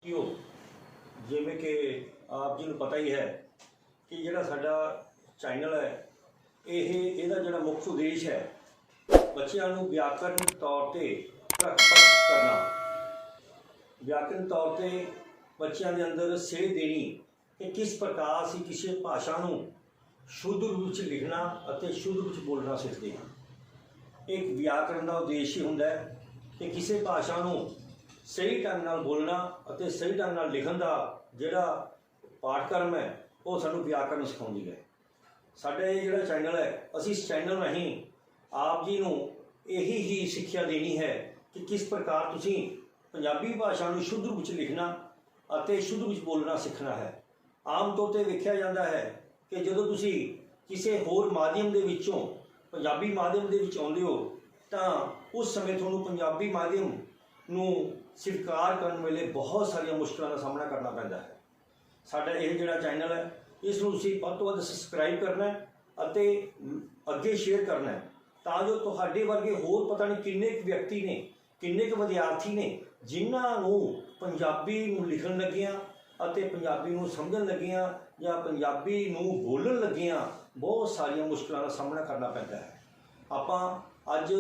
Video जिमें कि आप जी को पता ही है कि ਜਿਹੜਾ ਸਾਡਾ ਚੈਨਲ ਹੈ ਇਹਦਾ ਜਿਹੜਾ ਮੁੱਖ ਉਦੇਸ਼ ਹੈ ਬੱਚਿਆਂ ਨੂੰ ਵਿਆਕਰਨ ਤੌਰ ਤੇ ਪ੍ਰਗਟ ਕਰਨਾ, ਵਿਆਕਰਨ ਤੌਰ ਤੇ ਬੱਚਿਆਂ ਦੇ ਅੰਦਰ ਸੇਧ ਦੇਣੀ ਕਿ ਕਿਸ ਪ੍ਰਕਾਰ ਅਸੀਂ ਕਿਸੇ ਭਾਸ਼ਾ ਨੂੰ ਸ਼ੁੱਧ ਰੂਪ ਵਿੱਚ ਲਿਖਣਾ ਅਤੇ ਸ਼ੁੱਧ ਰੂਪ ਵਿੱਚ ਬੋਲਣਾ ਸਿੱਖਦੇ ਹਾਂ। ਇੱਕ ਵਿਆਕਰਨ ਦਾ ਉਦੇਸ਼ ਹੀ ਹੁੰਦਾ ਹੈ ਕਿ ਕਿਸੇ ਭਾਸ਼ਾ ਨੂੰ सही ढंग नाल बोलना और सही ढंग नाल लिखण का जिहड़ा पाठक्रम है वो सानू व्याकरण सिखाउंदी है। साडा ये जिहड़ा चैनल है असीं इस चैनल राहीं आप जी नूं यही ही सिक्ख्या देनी है कि किस प्रकार तुसीं पंजाबी भाषा नूं शुद्ध रूप विच लिखना और शुद्ध रूप विच बोलना सीखना है। आम तौर पर वेख्या जाता है कि जदों तुसीं किसी होर माध्यम दे विचों पंजाबी माध्यम दे विच आउंदे हो तां उस समय तुहानूं पंजाबी माध्यम नूं स्वीकार करने वेले बहुत सारिया मुश्किलों का सामना करना पैंदा है। साडा यह जिहड़ा चैनल है इसनूं तुसीं वध तों वध सबसक्राइब करना है अते अगे शेयर करना है तां जो तुहाडे वर्गे होर पता नहीं किन्ने व्यक्ति ने किन्ने विद्यार्थी ने जिन्हां नूं पंजाबी नूं लिखण लगियां अते पंजाबी नूं समझण लगियां जां पंजाबी नूं बोलण लगियां बहुत सारिया मुश्किलों का सामना करना पैंदा है। आपां अज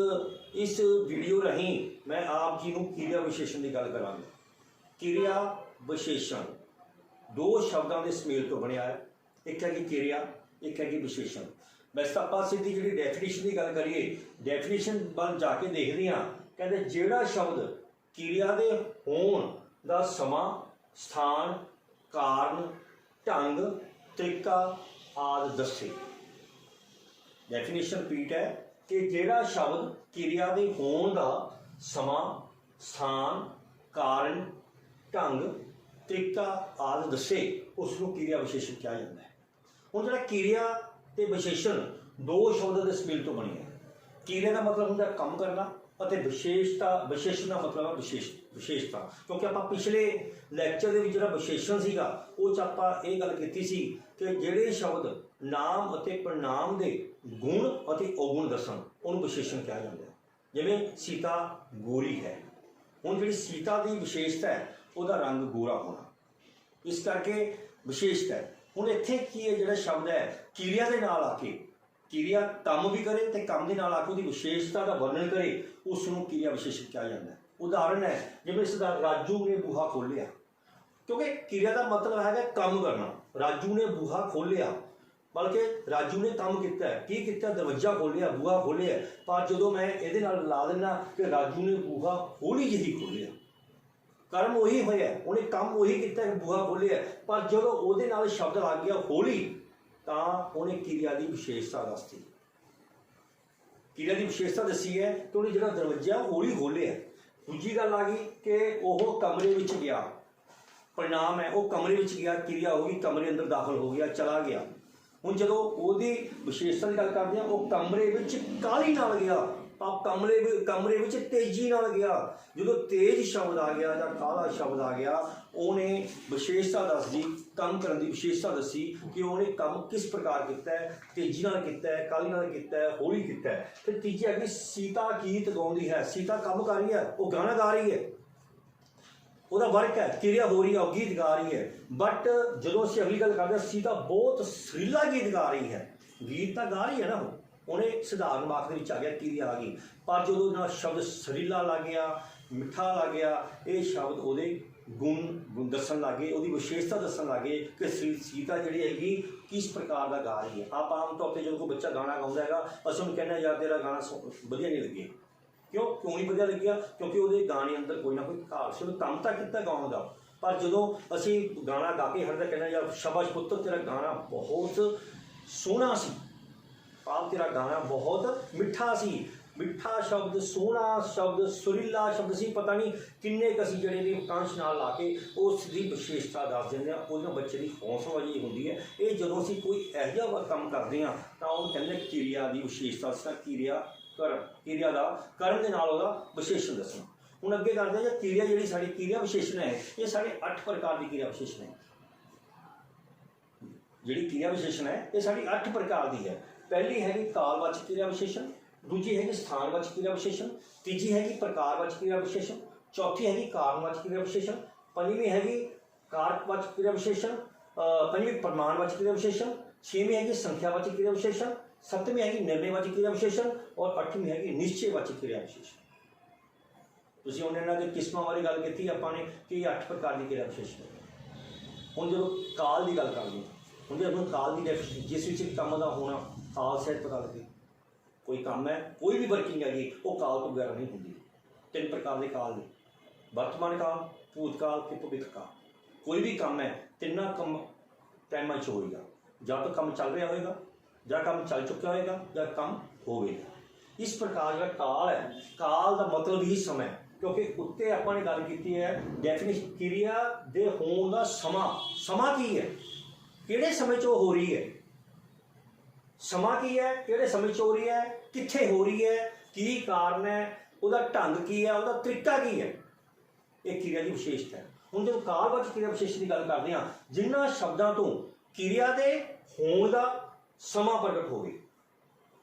इस वीडियो राहीं मैं आप जी नूं क्रिया विशेषण की गल करांगा। क्रिया विशेषण दो शब्दों के सुमेल तो बनया है, एक है कि क्रिया एक है कि विशेषण। वैसे आप सीधी जी डेफिनेशन की गल करिए डेफिनेशन बन जाके देखते हैं कहते जिहड़ा शब्द क्रिया के होण दा समा स्थान कारण ढंग तरीका आदि दसे। डेफिनेशन रिपीट है कि जिहड़ा शब्द क्रिया के होण दा समा स्थान कारण ढंग तरीका आदि दसे उसनूं क्रिया विशेषण कहा जाता है। हुण जिहड़ा क्रिया ते विशेषण दो शब्दों के सुमेल तो बने है। क्रिया का मतलब हुंदा काम करना और विशेषता विशेषण का मतलब है विशेषता। क्योंकि आप पिछले लैक्चर के जिहड़ा विशेषण सीगा उह च आपां इह गल कीती सी कि जिहड़े शब्द नाम और परिणाम के गुण और अवगुण दसन उन्होंने विशेषण कहा जाता है। जिवें सीता गोरी है, हुण जिहड़ी सीता की विशेषता है उसका रंग गोरा होना, इस करके विशेषता है। हुण इत्थे की है जिहड़ा शब्द है क्रिया के नाल आके क्रिया काम भी करे तो काम के नाल आके उसकी विशेषता का वर्णन करे उसनूं क्रिया विशेषण कहा जाता है। उदाहरण है जिवें इसका राजू ने बूहा खोलिया, क्योंकि क्रिया का मतलब है काम करना। राजू ने बूहा खोलिया बल्कि राजू ने काम किया है की किया दरवाजा खोलिया बूहा खोलिया, पर जो मैं ये ला देना कि राजू ने बूहा हौली जी खोलिया कर्म वही होया उन्हें काम वही किया बूहा खोलिया, पर जो वो शब्द आ गया हौली तो उन्हें क्रिया की विशेषता दस दी। क्रिया की विशेषता दसी है कि उन्हें जो दरवाजा हौली खोलिया। दूजी गल आ गई कि वह कमरे में गया, परिणाम है वह कमरे में गया क्रिया होगी कमरे अंदर दाखिल हो गया चला गया। हुण जो उसकी विशेषता की गल करते हैं वह कमरे में काली नाल गया, आप कमरे में तेजी नाल गया। जो तेज शब्द आ गया या काला शब्द आ गया उन्हें विशेषता दस दी, काम करने की विशेषता दसी कि उन्हें काम किस प्रकार किया है, तेजी नाल किया है काली नाल किया है हौली किया है। फिर तीजी है कि सीता गीत गाउंदी है, सीता काम कर रही है वो गाना गा रही है वह वर्क है क्रिया हो रही है और गीत गा रही है। बट जो असीं अगली गल करते हैं सीता बहुत सुरीला गीत गा रही है, गीत तो गा रही है ना उन्हें साधारण वाक आ गया क्रिया आ गई, पर जो ना शब्द सुरीला लग गया मिठा लग गया ये शब्द वो गुण दसन लग गए उसकी विशेषता दसन लग गए कि सीता जी हैगी किस प्रकार का गा रही है। आप आम तौर पर जो कोई बच्चा गाना गाँदा है असं उन्हें कहना यार तेरा गाना वधिया नहीं लगे, क्यों नहीं वधिया लग्या क्योंकि वो गाने अंदर कोई ना कोई घाल से काम तो किया गाने का, पर जो असी गाना गा के हर कहना यार शाबाश पुत्र तेरा गाना बहुत सोहना सी, आप तेरा गाना बहुत मिठा सी, मिठा शब्द सोहना शब्द सुरीला शब्द सी पता नहीं किन्ने कसी जड़े कंश नाल ला के उसकी विशेषता दस देंगे उस बच्चे की हौसला जी होंगी है। ये जो असी कोई यह काम करते हैं तो वह कहते क्रिया की विशेषता क्रिया क्रिया का कर्म के नाल विशेषण दसना। हुण अगे करते हैं क्रिया जी साडी क्रिया विशेषण है ये साढ़े 8 प्रकार की क्रिया विशेषण है। जी क्रिया विशेषण है ये साड़ी 8 प्रकार की है। पहली हैगी कालवाचक क्रिया विशेषण, दूजी हैगी स्थानवाचक क्रिया विशेषण, तीजी हैगी प्रकारवाचक क्रिया विशेषण, चौथी हैगी कारणवाचक क्रिया विशेषण, पंजवीं हैगी कारकवाचक क्रिया विशेषण, पंजवीं प्रमाणवाचक क्रिया विशेषण, छेवीं हैगी संख्यावाचक क्रिया विशेषण, सत्तवीं हैगी निर्णयवाचक क्रिया विशेषण और अठवीं हैगी निश्चयवाचक क्रिया विशेषण। तुसीं हुण इन्हां दे किस्मां बारे गल कीती आपां ने कि 8 प्रकार की क्रिया विशेषण। हुण जो काल की गल करदे हुण जो काल की डेफिनेशन जिस विच काम का होना काल सहित पता लगे। कोई काम है कोई भी वर्किंग हैगी वो काल तो बगैर नहीं होंदी। 3 प्रकार के काल ने वर्तमान काल, भूतकाल ते भविख काल। कोई भी काम है तिना कम टाइम च होएगा, या तो काम चल रहा होएगा, या काम चल चुका होएगा, या काम होगा। इस प्रकार जो काल है, काल का मतलब ही समय, क्योंकि उत्ते आपां ने गल की है डेफिनेशन क्रिया दे होण दा समा। समा की है, किहड़े समय च हो रही है, समा की है, किहड़े समय च हो रही है, कित्थे हो रही है, की कारण है, उसका ढंग की है, उसका तरीका की है, ये क्रिया की विशेषता है। हुण जो कालवाचक क्रिया विशेषण की गल करते हैं, जिन्हां शब्दों तो क्रिया दे होण दा समा प्रगट होवे,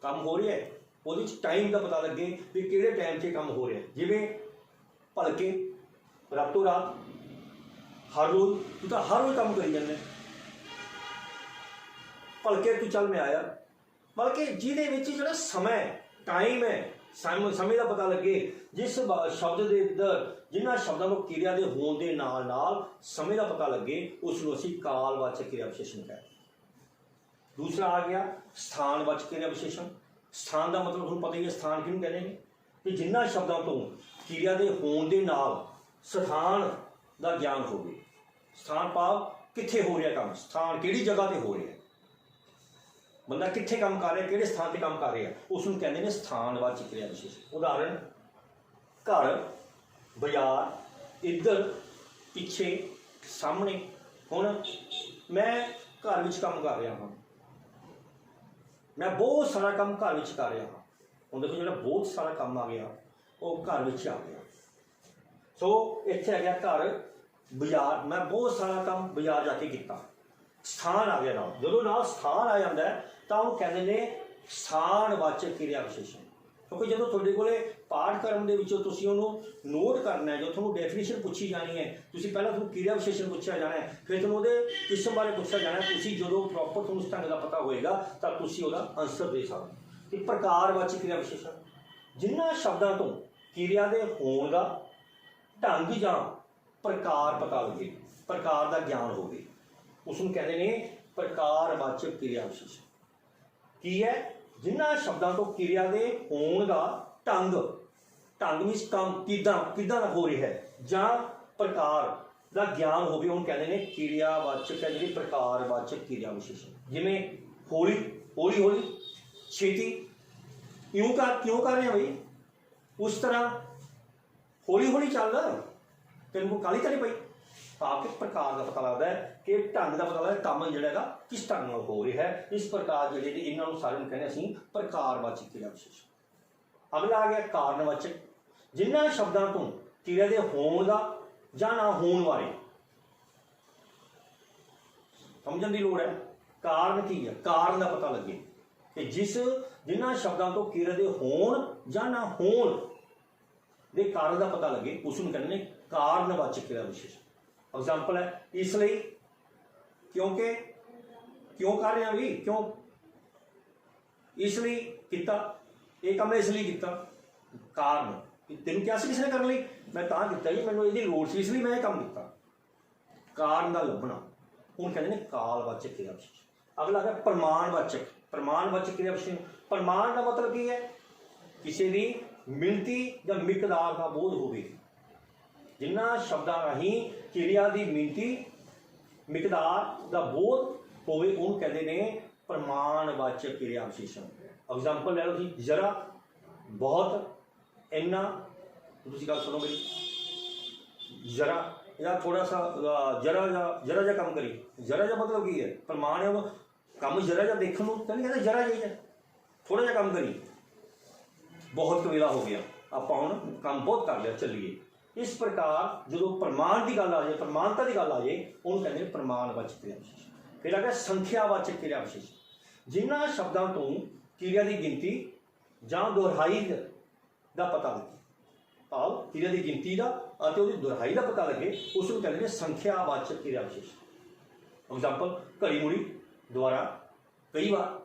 काम हो रहा है वो टाइम का पता लगे भी किहड़े टाइम से काम हो रहा है। जिवें भलके रातों रात हर रोज तू तो हर रोज काम करी जाने, भलके तू चल मैं आया, बल्कि जिहदे विच जिहड़ा समय टाइम है समय का पता लगे, जिस शब्द के अंदर जिन्हां शब्दों को क्रिया के होण दे नाल नाल समय का पता लगे उसनूं असीं कालवाचक क्रिया विशेषण कहते हैं। दूसरा आ गया स्थानवाचक क्रिया विशेषण। स्थान का मतलब तुहानूं पता ही है, स्थान किहनूं कहते हैं कि जिन्हां शब्दों तो क्रिया के होण दे नाल स्थान का ज्ञान होवे। स्थान भाव कित्थे हो रहा काम, स्थान किहड़ी जगह ते हो रहा है, बंदा कित्थे काम कर रहा है, किहड़े स्थान पर काम कर रहा है, उसनूं कहते हैं स्थानवाचक क्रिया विशेषण। उदाहरण घर, बाजार, इधर, पिछे, सामने। हुण मैं घर विच काम कर रहा हाँ, मैं बहुत सारा काम घर विच कर रहा हाँ। हुण देखो जिहड़ा बहुत सारा काम आ गया वो घर विच आ गया। सो इत्थे आ गया घर, बाजार, मैं बहुत सारा काम बाजार जाके किया, स्थान आ गया नाल। जदों नाल स्थान आ जाता है तो उन्हें कहते हैं स्थानवाचक क्रिया विशेषण। क्योंकि जो तुहाडे कोले पाठक्रम के विचों तुसीं उहनूं नोट करना है, जो तुहानूं डेफिनेशन पूछी जानी है, तुसीं पहलां तुहानूं क्रिया विशेषण पूछा जाना है, फिर तुहानूं उहदे किस्म बारे पूछा जाना है। तुसीं जदों प्रॉपर तुहानूं उस ढंग का पता होएगा तो तुसीं उहदा आंसर दे सकदे। कि प्रकारवाचक क्रिया विशेषण जिन्हां शब्दां तो क्रिया दे होण दा ढंग जां प्रकार पता लगे, प्रकार का ज्ञान होवे, उसनूं कहते हैं प्रकारवाचक क्रिया विशेषण। की है जिन्हां शब्दों तो क्रिया के होण का ढंग, ढंग मीनस काम किदां किदां हो रहा है, जां प्रकार का ज्ञान होवे, उन्हें कहते हैं क्रियावाचक है जी प्रकारवाचक क्रिया विशेषण। जिवें हौली हौली हौली, छेती, क्यों कर रहे हैं भाई, उस तरह हौली हौली चल, तेन को काली तो नहीं पई। आपके प्रकार का पता लगता है कि ढंग का पता लगता है काम जिहड़ा किस ढंग हो रहा है। इस प्रकार जिहड़े इन्होंने सारे कहने असीं प्रकारवाचक क्रिया विशेषण। अगला आ गया कारणवाचक, जिन्हां शब्दों तो क्रिया के होण का जां ना होण बारे समझण की लोड़ है। कारण की है, कारण का पता लगे कि जिन्हां शब्दों तो क्रिया के होण जां ना होण दे कारण का पता लगे उसनूं कहते हैं कारणवाचक क्रिया विशेषण। एग्जाम्पल है इसलिए, क्योंकि, क्यों कर रहे हैं भी, क्यों, इसलिए किया, ये काम इसलिए किया, कारण तेन क्या किसने कर ली, मैं तां किया जी मैंने ये लोड़ सी इसलिए मैं ये काम किया, कारण का लभना, हुण कहते हैं कालवाचक क्रिया विशेषण। अगला है प्रमाणवाचक, प्रमाणवाचक क्रिया विशेषण। प्रमाण का मतलब की है किसी की मिणती या मिकदार का बोध होवे, जिन्हां शब्दां राहीं क्रिया की मिणती मिकदार का बोध होवे उन्हें कहते हैं प्रमाणवाचक क्रिया विशेषण। एग्जाम्पल ले लो जी, जरा, बहुत, इन्ना, तुसीं गल सुनो मेरी, जरा या थोड़ा सा, जरा जा काम करी, जरा जा मतलब की है प्रमाण है, काम जरा जा देखने को तो नहीं कहते, जरा जा थोड़ा जा काम करी, बहुत कवेला हो गया, आप काम बहुत कर लिया, चलिए। इस प्रकार जो प्रमाण की गल आ जाए, प्रमाणता की गल आ जाए, उन्होंने कहते हैं प्रमाणवाचक क्रिया विशेषण। फिर आ गया संख्यावाचक क्रिया विशेषण, जिन्हां शब्दों तो क्रिया की गिनती जां दोहराई का पता लगे। ਭਾਵ ਕਿਰਿਆ ਦੀ ਗਿਣਤੀ ਦਾ ਅਤੇ ਉਹਦੀ ਦੁਹਰਾਈ ਦਾ ਪਤਾ ਲੱਗੇ, ਉਸ ਨੂੰ ਕਹਿੰਦੇ ਨੇ ਸੰਖਿਆਵਾਚਕ ਕਿਰਿਆ ਵਿਸ਼ੇਸ਼ਣ। ਐਗਜ਼ਾਮਪਲ, ਘੜੀ ਮੁੜੀ ਦੁਆਰਾ ਕਈ ਵਾਰ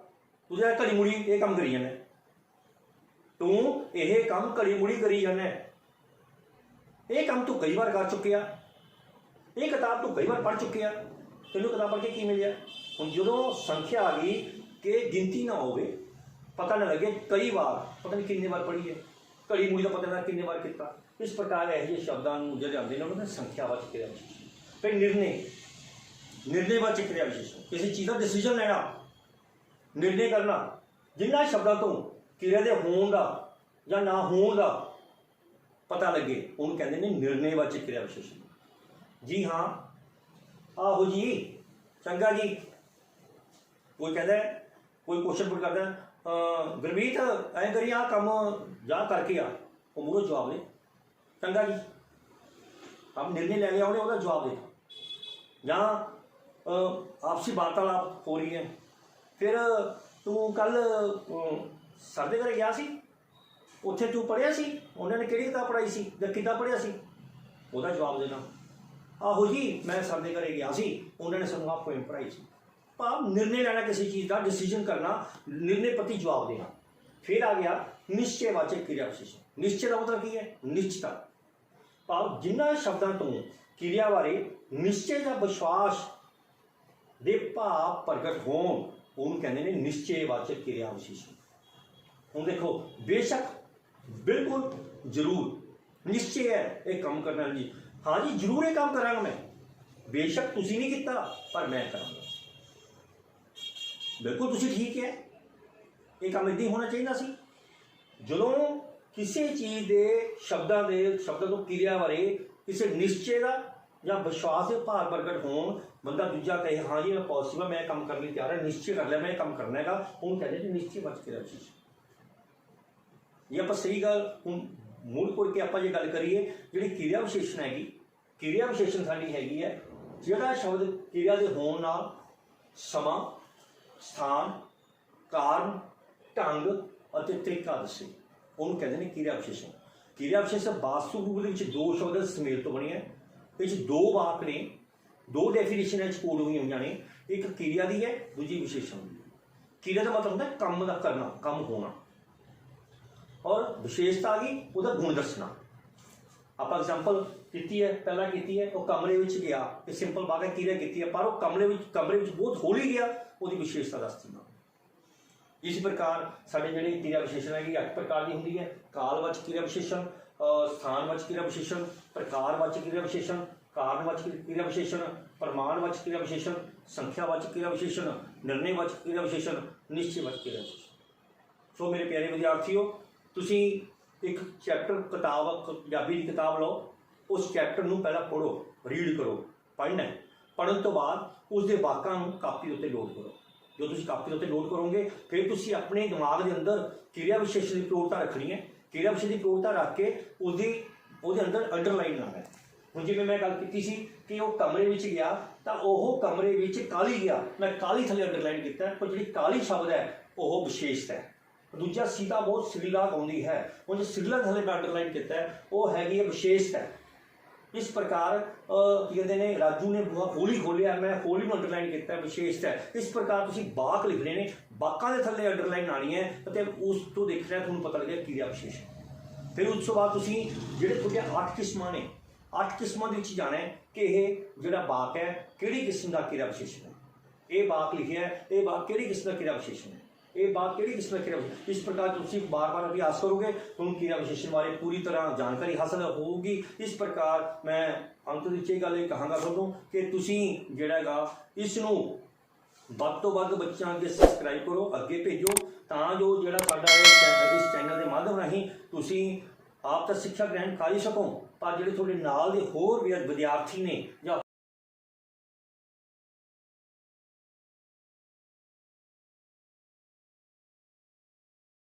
ਤੁਸੀਂ ਘੜੀ ਮੁੜੀ ਇਹ ਕੰਮ ਕਰੀ ਜਾਂਦਾ, ਤੂੰ ਇਹ ਕੰਮ ਘੜੀ ਮੁੜੀ ਕਰੀ ਜਾਂਦਾ, ਇਹ ਕੰਮ ਤੂੰ ਕਈ ਵਾਰ ਕਰ ਚੁੱਕਿਆ, ਇਹ ਕਿਤਾਬ ਤੂੰ ਕਈ ਵਾਰ ਪੜ੍ਹ ਚੁੱਕਿਆ, ਤੈਨੂੰ ਕਿਤਾਬ ਪੜ੍ਹ ਕੇ ਕੀ ਮਿਲਿਆ। ਹੁਣ ਜਦੋਂ ਸੰਖਿਆ ਆ ਗਈ ਕਿ ਗਿਣਤੀ ਨਾ ਹੋਵੇ, ਪਤਾ ਨਾ ਲੱਗੇ ਕਈ ਵਾਰ, ਪਤਾ ਨਹੀਂ ਕਿੰਨੇ ਵਾਰ ਪੜ੍ਹੀ ਹੈ, ਘੜੀ ਮੁੜੀ ਦਾ ਪਤਾ ਨਾ ਕਿੰਨੇ ਵਾਰ ਕੀਤਾ। ਇਸ ਪ੍ਰਕਾਰ ਇਹੋ ਜਿਹੇ ਸ਼ਬਦਾਂ ਨੂੰ ਜਿਹੜੇ ਆਉਂਦੇ ਨੇ ਉਹਨਾਂ ਦੇ ਸੰਖਿਆਵਾਚਕ ਕਿਰਿਆ ਵਿਸ਼ੇਸ਼ਣ। ਫਿਰ ਨਿਰਣੇਵਾਚਕ ਕਿਰਿਆ ਵਿਸ਼ੇਸ਼ਣ, ਕਿਸੇ ਚੀਜ਼ ਦਾ ਡਿਸੀਜਨ ਲੈਣਾ, ਨਿਰਣੇ ਕਰਨਾ, ਜਿਨ੍ਹਾਂ ਸ਼ਬਦਾਂ ਤੋਂ ਕਿਰਿਆ ਦੇ ਹੋਣ ਦਾ ਜਾਂ ਨਾ ਹੋਣ ਦਾ ਪਤਾ ਲੱਗੇ, ਉਹਨੂੰ ਕਹਿੰਦੇ ਨੇ ਨਿਰਣੇਵਾਚਕ ਕਿਰਿਆ ਵਿਸ਼ੇਸ਼ਣ। ਜੀ ਹਾਂ, ਆਹੋ ਜੀ, ਚੰਗਾ ਜੀ। ਕੋਈ ਕਹਿੰਦਾ, ਕੋਈ ਕੁਐਸਚਨ ਪੁੱਟ ਕਰਦਾ, ਗੁਰਮੀਤ ਐਂ ਕਰੀ ਆਹ ਕੰਮ ਜਾ ਕਰਕੇ ਆ, ਉਹ ਮੂਹਰੋਂ ਜਵਾਬ ਦੇ, ਚੰਗਾ ਜੀ। ਆਪ ਨਿਰਣੇ ਲੈ ਲਿਆ ਉਹਨੇ, ਉਹਦਾ ਜਵਾਬ ਦੇ। ਜਾਂ ਆਪਸੀ ਵਾਰਤਾਲਾਪ ਹੋ ਰਹੀ ਹੈ, ਫਿਰ ਤੂੰ ਕੱਲ ਸਰ ਦੇ ਘਰੇ ਗਿਆ ਸੀ, ਉੱਥੇ ਤੂੰ ਪੜ੍ਹਿਆ ਸੀ, ਉਹਨਾਂ ਨੇ ਕਿਹੜੀ ਕਿਤਾਬ ਪੜ੍ਹਾਈ ਸੀ ਜਾਂ ਕਿੱਦਾਂ ਪੜ੍ਹਿਆ ਸੀ, ਉਹਦਾ ਜਵਾਬ ਦੇਣਾ। ਆਹੋ ਜੀ, ਮੈਂ ਸਰ ਦੇ ਘਰੇ ਗਿਆ ਸੀ, ਉਹਨਾਂ ਨੇ ਸਾਨੂੰ ਆਹ ਪੋਇਮ ਪੜ੍ਹਾਈ ਸੀ। ਭਾਵ ਨਿਰਣੇ ਲੈਣਾ ਕਿਸੇ ਚੀਜ਼ ਦਾ, ਡਿਸੀਜਨ ਕਰਨਾ, ਨਿਰਣੇ ਪ੍ਰਤੀ ਜਵਾਬ ਦੇਣਾ। ਫਿਰ ਆ ਗਿਆ ਨਿਸ਼ਚੈਵਾਚਕ ਕਿਰਿਆ ਵਿਸ਼ੇਸ਼ਣ। ਨਿਸ਼ਚੈ ਦਾ ਮਤਲਬ ਕੀ ਹੈ? ਨਿਸ਼ਚਿਤਾ। ਭਾਵ ਜਿਨ੍ਹਾਂ ਸ਼ਬਦਾਂ ਤੋਂ ਕਿਰਿਆ ਬਾਰੇ ਨਿਸ਼ਚੈ ਜਾਂ ਵਿਸ਼ਵਾਸ ਦੇ ਭਾਵ ਪ੍ਰਗਟ ਹੋਣ, ਉਹਨੂੰ ਕਹਿੰਦੇ ਨੇ ਨਿਸ਼ਚੈਵਾਚਕ ਕਿਰਿਆ ਵਿਸ਼ੇਸ਼ਣ। ਹੁਣ ਦੇਖੋ, ਬੇਸ਼ੱਕ, ਬਿਲਕੁਲ, ਜ਼ਰੂਰ, ਨਿਸ਼ਚੈ ਹੈ ਇਹ ਕੰਮ ਕਰਨਾ ਜੀ, हाँ जी जरूर ये काम करांगा मैं, बेशक तुसी नहीं किया पर मैं करांगा, बिल्कुल तुसी ठीक है, ये काम इदां ही होना चाहिए सी। जदों किसी चीज़ के शब्दों तो क्रिया बारे किसी निश्चय का या विश्वास के भाव प्रगट होण, बंदा दूजा कहे हाँ जी मैं पॉजिटिव, मैं काम करने तैयार है, निश्चय कर लिया मैं काम करना है, उन्होंने कहते हैं निश्चयवाचक किरिया विशेषण। ये आप सही गल हुण मूल कोड़ के आप गल करिए, जी किरिया विशेषण हैगी, किरिया विशेषण साडी हैगी है जिहड़ा शब्द किरिया के होण नाल समा, स्थान, कारण, ढंग और तरीका दसे, उन्होंने कहते हैं किरिया विशेषण। किरिया विशेषण वास्तु रूप में दो शब्द सुमेल तो बनी है, इस दो वाक ने, दो डेफिनेशन कोड हुई ने, एक किरिया की है, दूजी विशेषण की। किरिया का मतलब होता है काम का करना, काम होना, और विशेषता आ गई उसका गुण दसना। आप एग्जाम्पल की है, पहला की है, वो कमरे में गया, ये सिंपल बात है, किरिया की है, पर वो कमरे में बहुत हौली गया, वो विशेषता दस देना। इस प्रकार साढ़े जो क्रिया विशेषण है 8 प्रकार की होंगी है। कालवाचक क्रिया विशेषण, स्थानवाचक क्रिया विशेषण, प्रकारवाचक क्रिया विशेषण, कारणवाचक क्रिया विशेषण, प्रमाणवाचक क्रिया विशेषण, संख्यावाचक क्रिया विशेषण, निर्णयवाचक क्रिया विशेषण, निश्चयवाचक क्रिया विशेषण। सो मेरे प्यारे विद्यार्थियों, तुसी एक चैप्टर किताब पंजाबी की किताब लो, उस चैप्टर में पहला पढ़ो, रीड करो, पढ़ना है, पढ़ने तो बाद उसके वाकों को कापी उत्ते लोड करो। जो तुम कापी उत्ते लोड करोगे, फिर तुसी अपने दिमाग के अंदर क्रिया विशेषण की प्रयोगता रखनी है। क्रिया विशेषण की प्रयोगता रख के उसके अंदर अंडरलाइन लाना है। हुण जिवें मैं गल की सी कि वो कमरे में गया तो वह कमरे में काली गया, मैं काली थले अंडरलाइन किया, पर जी काली शब्द है वह विशेषता है। दूजा सीता बहुत श्रीलाक आती है, वो जो श्रीला थले मैं अंडरलाइन किया वो हैगी विशेषता है। इस प्रकार कहते हैं राजू ने बुआ होली खोलिया, मैं होली में अंडरलाइन किया, विशेषता है। इस प्रकार तुम वाक लिखने ने, वाकों के थले अंडरलाइन आनी है, उस तो देखना तुम पता लगे क्रिया विशेषण। फिर उस बाद तुम जो थोड़े 8 किस्मां ने, 8 किस्मां के जाना है कि यह जो वाक है किहड़ी किस्म का क्रिया विशेषण है, ये वाक लिखिया है, ये वाक किहड़ी किस्म का क्रिया विशेषण है, ये बात किहड़ी किस्म क्रिया विशेषण। इस प्रकार तुम बार बार अभ्यास करोगे तो क्रिया विशेषण बारे पूरी तरह जानकारी हासिल होगी। इस प्रकार मैं अंत में ये गल कहांगा तुहानूं कि तुसीं जिहड़ा हैगा इसनूं वध तो वध बच्चों अगे सबसक्राइब करो, अगे भेजो, तां जो जिहड़ा साडा इस चैनल के माध्यम राहीं तुसीं आप तो शिक्षा ग्रहण कर ही सको, पर जिहड़े तुहाडे नाल दे होर विद्यार्थी ने जां